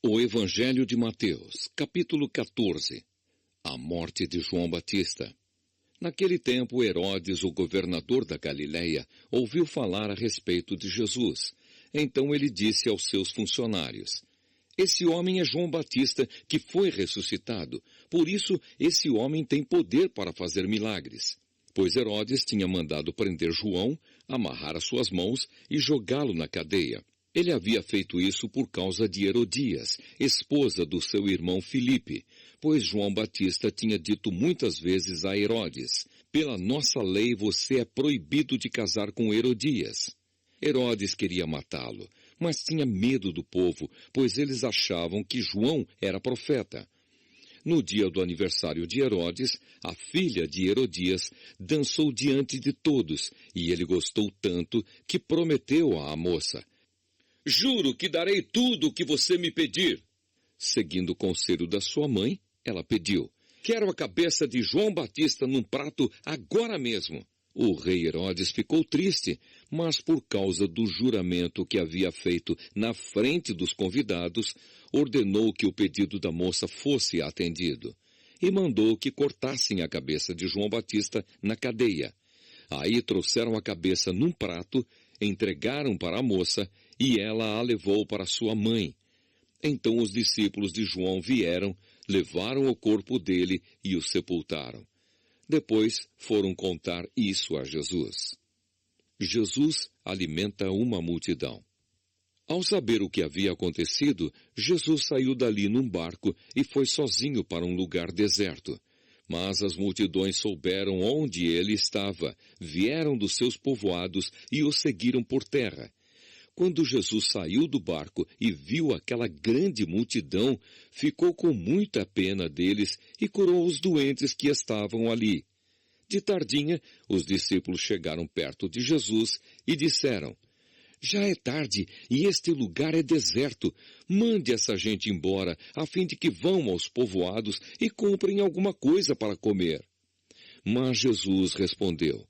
O Evangelho de Mateus, capítulo 14. A morte de João Batista. Naquele tempo, Herodes, o governador da Galileia, ouviu falar a respeito de Jesus. Então ele disse aos seus funcionários: Esse homem é João Batista, que foi ressuscitado. Por isso, esse homem tem poder para fazer milagres. Pois Herodes tinha mandado prender João, amarrar as suas mãos e jogá-lo na cadeia. Ele havia feito isso por causa de Herodias, esposa do seu irmão Filipe, pois João Batista tinha dito muitas vezes a Herodes: Pela nossa lei você é proibido de casar com Herodias. Herodes queria matá-lo, mas tinha medo do povo, pois eles achavam que João era profeta. No dia do aniversário de Herodes, a filha de Herodias dançou diante de todos, e ele gostou tanto que prometeu à moça: Juro que darei tudo o que você me pedir. Seguindo o conselho da sua mãe, ela pediu: Quero a cabeça de João Batista num prato agora mesmo. O rei Herodes ficou triste, mas por causa do juramento que havia feito na frente dos convidados, ordenou que o pedido da moça fosse atendido e mandou que cortassem a cabeça de João Batista na cadeia. Aí trouxeram a cabeça num prato, entregaram para a moça e ela a levou para sua mãe. Então os discípulos de João vieram, levaram o corpo dele e o sepultaram. Depois foram contar isso a Jesus. Jesus alimenta uma multidão. Ao saber o que havia acontecido, Jesus saiu dali num barco e foi sozinho para um lugar deserto. Mas as multidões souberam onde ele estava, vieram dos seus povoados e o seguiram por terra. Quando Jesus saiu do barco e viu aquela grande multidão, ficou com muita pena deles e curou os doentes que estavam ali. De tardinha, os discípulos chegaram perto de Jesus e disseram: Já é tarde e este lugar é deserto. Mande essa gente embora, a fim de que vão aos povoados e comprem alguma coisa para comer. Mas Jesus respondeu: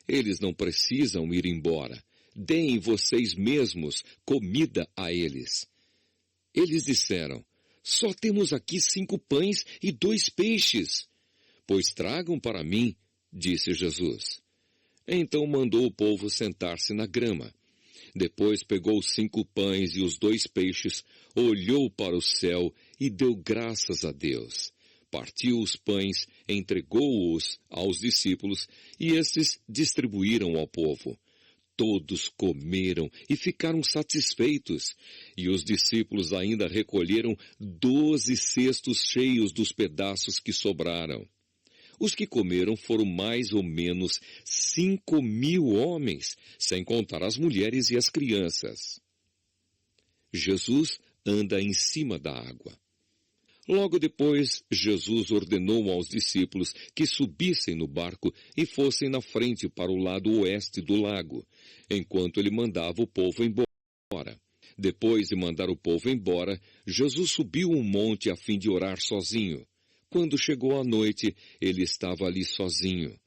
Eles não precisam ir embora. Deem vocês mesmos comida a eles. Eles disseram: Só temos aqui 5 pães e 2 peixes. Pois tragam para mim, disse Jesus. Então mandou o povo sentar-se na grama. Depois pegou os 5 pães e os 2 peixes, olhou para o céu e deu graças a Deus. Partiu os pães, entregou-os aos discípulos e estes distribuíram ao povo. Todos comeram e ficaram satisfeitos, e os discípulos ainda recolheram 12 cestos cheios dos pedaços que sobraram. Os que comeram foram mais ou menos 5.000 homens, sem contar as mulheres e as crianças. Jesus anda em cima da água. Logo depois, Jesus ordenou aos discípulos que subissem no barco e fossem na frente para o lado oeste do lago, enquanto ele mandava o povo embora. Depois de mandar o povo embora, Jesus subiu um monte a fim de orar sozinho. Quando chegou a noite, ele estava ali sozinho.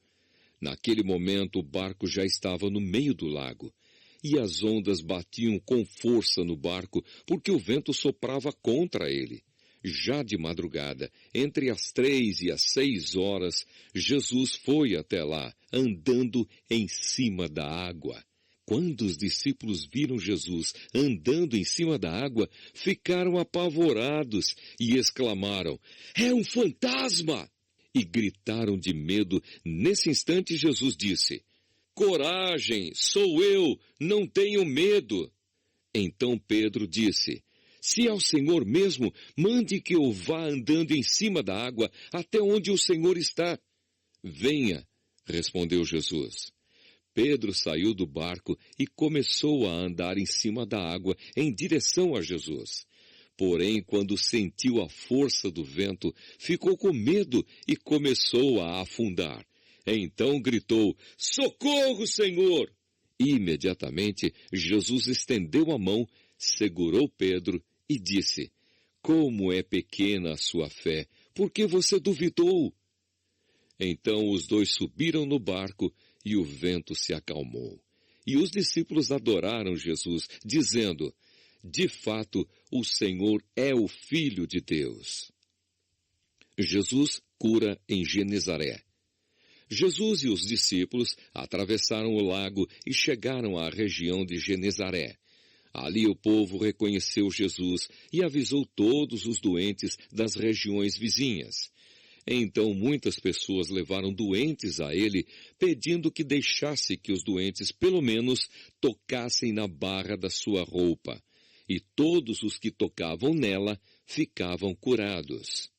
Naquele momento, o barco já estava no meio do lago, e as ondas batiam com força no barco, porque o vento soprava contra ele. Já de madrugada, entre as 3 e as 6 horas, Jesus foi até lá, andando em cima da água. Quando os discípulos viram Jesus andando em cima da água, ficaram apavorados e exclamaram: É um fantasma! E gritaram de medo. Nesse instante, Jesus disse: Coragem, sou eu, não tenham medo. Então Pedro disse: Se é o Senhor mesmo, mande que eu vá andando em cima da água até onde o Senhor está. Venha, respondeu Jesus. Pedro saiu do barco e começou a andar em cima da água em direção a Jesus. Porém, quando sentiu a força do vento, ficou com medo e começou a afundar. Então gritou: Socorro, Senhor! Imediatamente, Jesus estendeu a mão, segurou Pedro e disse: Como é pequena a sua fé, por que você duvidou? Então os dois subiram no barco e o vento se acalmou. E os discípulos adoraram Jesus, dizendo: de fato, o Senhor é o Filho de Deus. Jesus cura em Genezaré. Jesus e os discípulos atravessaram o lago e chegaram à região de Genezaré. Ali o povo reconheceu Jesus e avisou todos os doentes das regiões vizinhas. Então muitas pessoas levaram doentes a ele, pedindo que deixasse que os doentes pelo menos tocassem na barra da sua roupa. E todos os que tocavam nela ficavam curados.